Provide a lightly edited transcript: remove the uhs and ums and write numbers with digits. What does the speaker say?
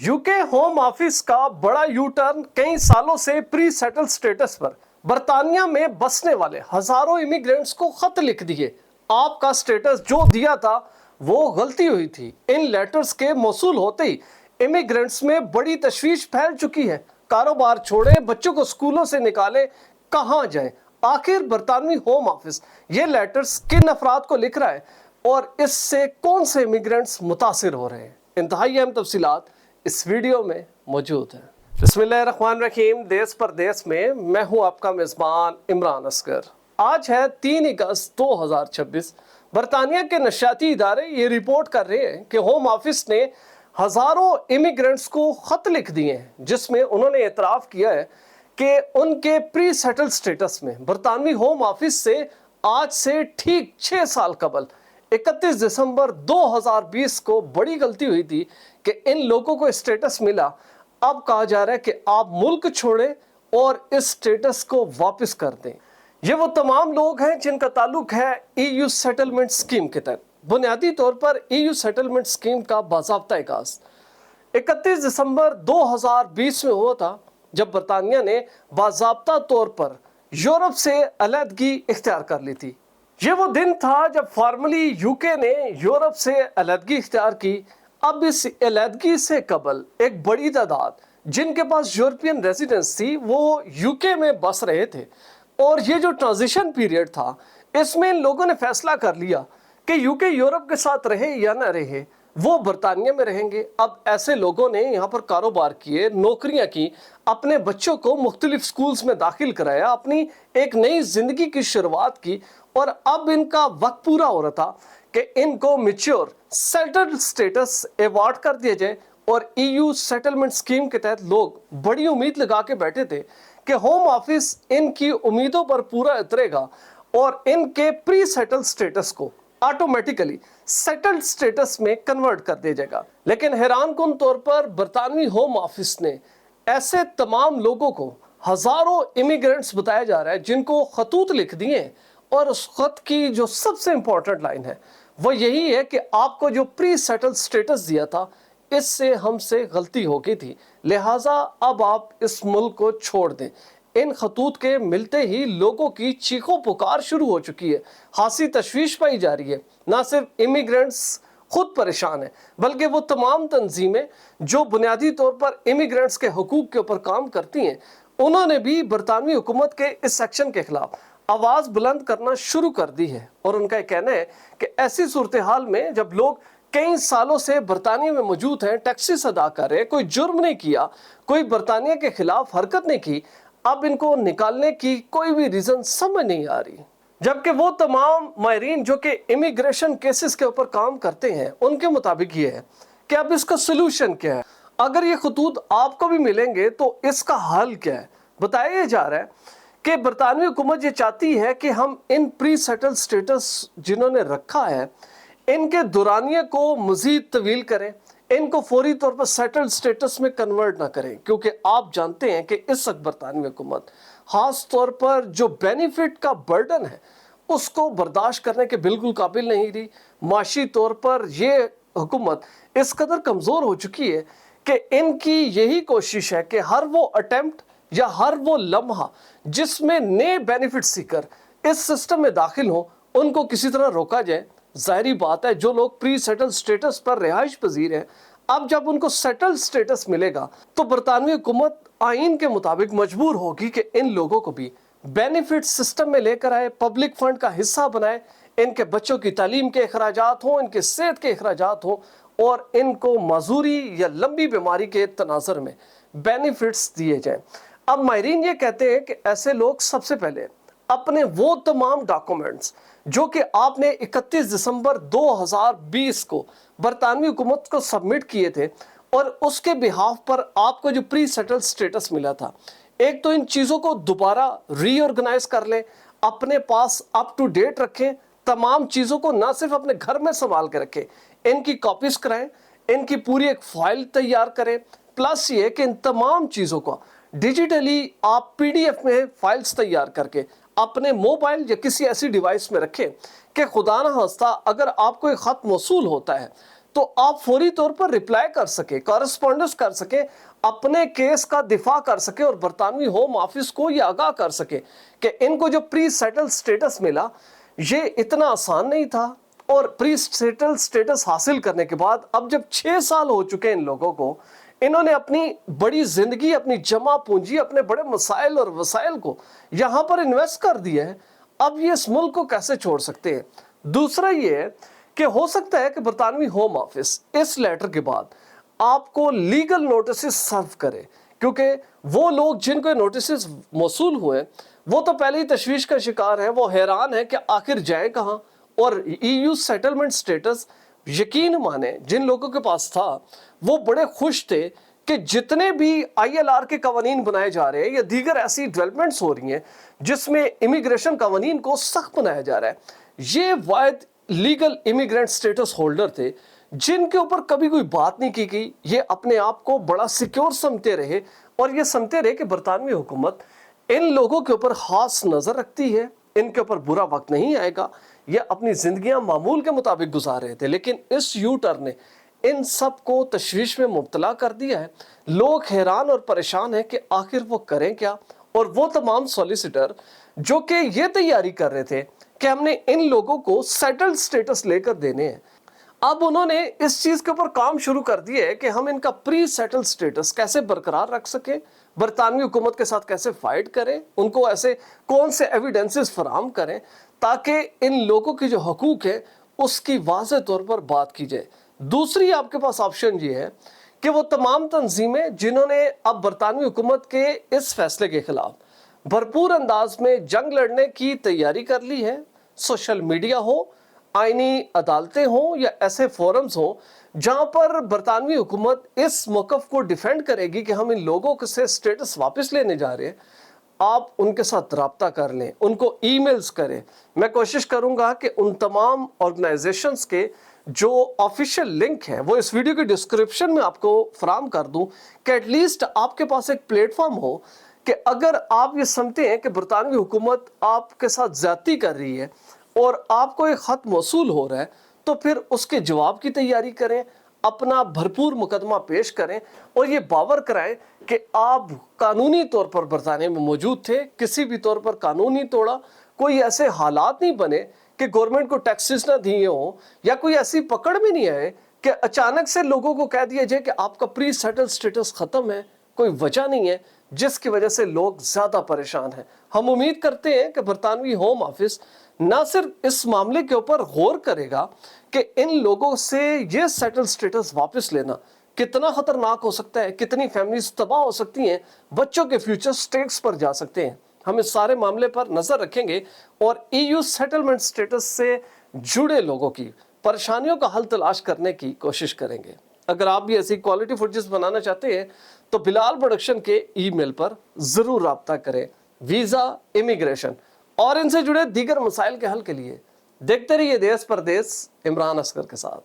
UK home office का बड़ा U turn कई सालों से प्री सेटल स्टेटस पर बर्तानिया में बसने वाले हजारों इमिग्रेंट्स को खत लिख दिए। आपका स्टेटस जो दिया था वो गलती हुई थी। इन लेटर्स के मौसूल होते ही इमिग्रेंट्स में बड़ी तशवीश फैल चुकी है। कारोबार छोड़े, बच्चों को स्कूलों से निकाले, कहाँ जाएं? आखिर बरतानवी होम ऑफिस ये लेटर्स किन अफराद को लिख रहा है और इससे कौन से इमिग्रेंट्स मुतासिर हो रहे हैं? इंतहाई अहम तफसीलात इस वीडियो में मौजूद है। बिस्मिल्लाहिर्रहमानिर्रहीम। देश परदेश में मैं हूं आपका मेज़बान इमरान असगर। आज है 3 अगस्त 2026। बरतानिया के नशियाती इदारे ये रिपोर्ट कर रहे हैं कि होम ऑफिस ने हजारों इमिग्रेंट्स को खत लिख दिए हैं जिसमें उन्होंने एतराफ़ किया है कि उनके प्री सेटल स्टेटस में बरतानवी होम ऑफिस से आज से ठीक 6 साल कबल 31 दिसंबर 2020 को बड़ी गलती हुई थी कि इन लोगों को स्टेटस मिला। अब कहा जा रहा है कि आप मुल्क छोड़ें और इस स्टेटस को वापस कर दें। ये वो तमाम लोग हैं जिनका ताल्लुक है EU सेटलमेंट स्कीम के तहत। बुनियादी तौर पर EU सेटलमेंट स्कीम का बाज़ाब्ता आगाज़ 31 दिसंबर 2020 में हुआ था, जब बरतानिया ने बाज़ाब्ता तौर पर यूरोप से अलहदगी इख्तियार कर ली थी। ये वो दिन था जब फॉर्मली यूके ने यूरोप से अलहदगी इख्तियार की। अब इस अलहदगी से कबल एक बड़ी तादाद जिनके पास यूरोपियन रेजिडेंस थी वो यूके में बस रहे थे, और ये जो ट्रांजिशन पीरियड था इसमें इन लोगों ने फैसला कर लिया कि यूके यूरोप के साथ रहे या ना रहे, वो बरतानिया में रहेंगे। अब ऐसे लोगों ने यहाँ पर कारोबार किए, नौकरियाँ की, अपने बच्चों को मुख्तलिफ स्कूल्स में दाखिल कराया, अपनी एक नई जिंदगी की शुरुआत की, और अब इनका वक्त पूरा हो रहा था कि इनको मैच्योर सेटल्ड स्टेटस अवार्ड कर दिया जाए। और EU सेटलमेंट स्कीम के तहत लोग बड़ी उम्मीद लगा के बैठे थे कि होम ऑफिस इनकी उम्मीदों पर पूरा उतरेगा और इनके प्री सेटल स्टेटस को ऑटोमेटिकली सेटल्ड स्टेटस में कन्वर्ट कर दिया जाएगा। लेकिन हैरानकुन तौर पर बरतानवी होम ऑफिस ने ऐसे तमाम लोगों को, हजारों इमिग्रेंट्स बताया जा रहा है, जिनको खतूत लिख दिए हैं, और उस खत की जो सबसे इंपॉर्टेंट लाइन है वो यही है कि आपको जो प्री सेटल स्टेटस दिया था इससे हमसे गलती हो गई थी, लिहाजा अब आप इस मुल्क को छोड़ दें। इन खतूत के मिलते ही लोगों की चीखों पुकार शुरू हो चुकी है, खासी तशवीश पाई जा रही है। ना सिर्फ इमिग्रेंट्स खुद परेशान है, बल्कि वो तमाम तंजीमें जो बुनियादी तौर पर इमिग्रेंट्स के हुकूक के ऊपर काम करती हैं, उन्होंने भी बरतानवी हुकूमत के इस एक्शन के खिलाफ आवाज़ बुलंद करना शुरू कर दी है। और उनका कहना है कि ऐसी सूरत हाल में जब लोग कई सालों से बरतानिया में मौजूद हैं, टैक्सेस अदा कर रहे हैं, कोई जुर्म नहीं किया, कोई बरतानिया के खिलाफ हरकत नहीं की, अब इनको निकालने की कोई भी रीज़न समझ नहीं आ रही। जबकि वो तमाम माहिरीन जो कि इमिग्रेशन केसेस के ऊपर काम करते हैं, उनके मुताबिक ये है कि अब इसका सोल्यूशन क्या है। अगर ये खतूत आपको भी मिलेंगे तो इसका हल क्या है? बताया जा रहा है कि बरतानवी हुकूमत ये चाहती है कि हम इन प्री सेटल स्टेटस जिन्होंने रखा है इनके दुरानिया को मजीद तवील करें, इनको फौरी तौर पर सेटल्ड स्टेटस में कन्वर्ट ना करें, क्योंकि आप जानते हैं कि इस वक्त बरतानवी हुकूमत खास तौर पर जो बेनिफिट का बर्डन है उसको बर्दाश्त करने के बिल्कुल काबिल नहीं रही। माशी तौर पर ये हुकूमत इस कदर कमज़ोर हो चुकी है कि इनकी यही कोशिश है कि हर वो अटेम्प्ट या हर वो लम्हा जिसमें नए बेनिफिट सीकर इस सिस्टम में दाखिल हो उनको किसी तरह रोका जाए। जाहिर बात है जो लोग प्री सेटल स्टेटस पर रिहाइश पजीर हैं, अब जब उनको सेटल स्टेटस मिलेगा तो बरतानवी हुकूमत आइन के मुताबिक मजबूर होगी कि इन लोगों को भी बेनिफिट सिस्टम में लेकर आए, पब्लिक फंड का हिस्सा बनाए, इनके बच्चों की तालीम के अखराजात हों, इनके सेहत के अखराजात हों, और इनको माजूरी या लंबी बीमारी के तनाजर में बेनिफिट्स दिए जाएं। अब माहिरीन ये कहते हैं कि ऐसे लोग सबसे पहले अपने वो तमाम डॉक्यूमेंट्स जो कि आपने 31 दिसंबर 2020 को बरतानवी हुकूमत को सबमिट किए थे और उसके बिहाफ पर आपको जो प्री सेटल स्टेटस मिला था, एक तो इन चीज़ों को दोबारा रीऑर्गेनाइज कर लें, अपने पास अप टू डेट रखें, तमाम चीज़ों को ना सिर्फ अपने घर में संभाल के रखें, इनकी कॉपीज कराएं, इनकी पूरी एक फाइल तैयार करें। प्लस ये कि इन तमाम चीज़ों को डिजिटली आप PDF में फाइल्स तैयार करके अपने मोबाइल या किसी ऐसी डिवाइस में रखें कि खुदा न खास्ता अगर आपको एक ख़त मौसूल होता है तो आप फौरी तौर पर रिप्लाई कर सके, कॉरेस्पॉन्डेंस कर सके, अपने केस का दिफा कर सके और बरतानवी होम ऑफिस को ये आगाह कर सके कि इनको जो प्री सेटल स्टेटस मिला ये इतना आसान नहीं था, और प्री सेटल स्टेटस हासिल करने के बाद अब जब 6 साल हो चुके हैं इन लोगों को, इन्होंने अपनी बड़ी जिंदगी, अपनी जमा पूंजी, अपने बड़े मसाइल और वसाइल को यहां पर इन्वेस्ट कर दिया है, अब ये इस मुल्क को कैसे छोड़ सकते हैं? दूसरा ये है कि हो सकता है कि बरतानवी होम ऑफिस इस लेटर के बाद आपको लीगल नोटिस सर्व करे, क्योंकि वो लोग जिनको नोटिस मौसूल हुए वो तो पहले ही तशवीश का शिकार है, वो हैरान है कि आखिर जाए कहाँ। और EU सेटलमेंट स्टेटस, यकीन माने जिन लोगों के पास था वो बड़े खुश थे कि जितने भी ILR के कवानीन बनाए जा रहे हैं या दीगर ऐसी डेवलपमेंट्स हो रही हैं जिसमें इमिग्रेशन कवानीन को सख्त बनाया जा रहा है, ये वायद लीगल इमिग्रेंट स्टेटस होल्डर थे जिनके ऊपर कभी कोई बात नहीं की गई। ये अपने आप को बड़ा सिक्योर समझते रहे और ये समझते रहे कि बरतानवी हुकूमत इन लोगों के ऊपर खास नजर रखती है, इनके ऊपर बुरा वक्त नहीं आएगा, ये अपनी जिंदगियां मामूल के मुताबिक गुजार रहे थे। लेकिन इस यू टर्न ने इन सब को तशवीश में मुब्तला कर दिया है। लोग हैरान और परेशान हैं कि आखिर वो करें क्या। और वो तमाम सॉलिसिटर जो कि ये तैयारी कर रहे थे कि हमने इन लोगों को सेटल्ड स्टेटस लेकर देने हैं, अब उन्होंने इस चीज के ऊपर काम शुरू कर दिया है कि हम इनका प्री सेटल्ड स्टेटस कैसे बरकरार रख सके, बरतानवी हुकूमत के साथ कैसे फाइट करें, उनको ऐसे कौन से एविडेंसेस फराहम करें ताकि इन लोगों की जो हकूक है उसकी वाज़ेह तौर पर बात की जाए। दूसरी आपके पास ऑप्शन ये है कि वो तमाम तंजीमें जिन्होंने अब बरतानवी हुकूमत के इस फैसले के खिलाफ भरपूर अंदाज में जंग लड़ने की तैयारी कर ली है, सोशल मीडिया हो, आईनी अदालतें हों या ऐसे फोरम्स हों जहां पर बरतानवी हुकूमत इस मौक़िफ़ को डिफेंड करेगी कि हम इन लोगों से स्टेटस वापस लेने जा रहे हैं, आप उनके साथ रब्ता कर लें, उनको ईमेल्स करें। मैं कोशिश करूंगा कि उन तमाम ऑर्गेनाइजेशंस के जो ऑफिशियल लिंक है वो इस वीडियो के डिस्क्रिप्शन में आपको फराहम कर दूं कि एटलीस्ट आपके पास एक प्लेटफॉर्म हो कि अगर आप ये समझते हैं कि बरतानवी हुकूमत आपके साथ ज्यादती कर रही है और आपको एक खत मौसूल हो रहा है, तो फिर उसके जवाब की तैयारी करें, अपना भरपूर मुकदमा पेश करें और ये बावर कराएं कि आप कानूनी तौर पर बरतानिया में मौजूद थे, किसी भी तौर पर कानून नहीं तोड़ा, कोई ऐसे हालात नहीं बने कि गवर्नमेंट को टैक्सेस ना दिए हों या कोई ऐसी पकड़ में नहीं आए कि अचानक से लोगों को कह दिया जाए कि आपका प्री सेटल स्टेटस खत्म है, कोई वजह नहीं है जिसकी वजह से लोग ज्यादा परेशान हैं। हम उम्मीद करते हैं कि बरतानवी होम ऑफिस ना सिर्फ इस मामले के ऊपर गौर करेगा कि इन लोगों से ये सेटल स्टेटस वापस लेना कितना खतरनाक हो सकता है, कितनी फैमिलीज तबाह हो सकती हैं, बच्चों के फ्यूचर स्टेक्स पर जा सकते हैं। हम इस सारे मामले पर नजर रखेंगे और EU सेटलमेंट स्टेटस से जुड़े लोगों की परेशानियों का हल तलाश करने की कोशिश करेंगे। अगर आप भी ऐसी क्वालिटी फुटेज बनाना चाहते हैं तो बिलाल प्रोडक्शन के ईमेल पर जरूर राब्ता करें। वीजा, इमिग्रेशन और इनसे जुड़े दीगर मसाइल के हल के लिए देखते रहिए देश परदेश इमरान असगर के साथ।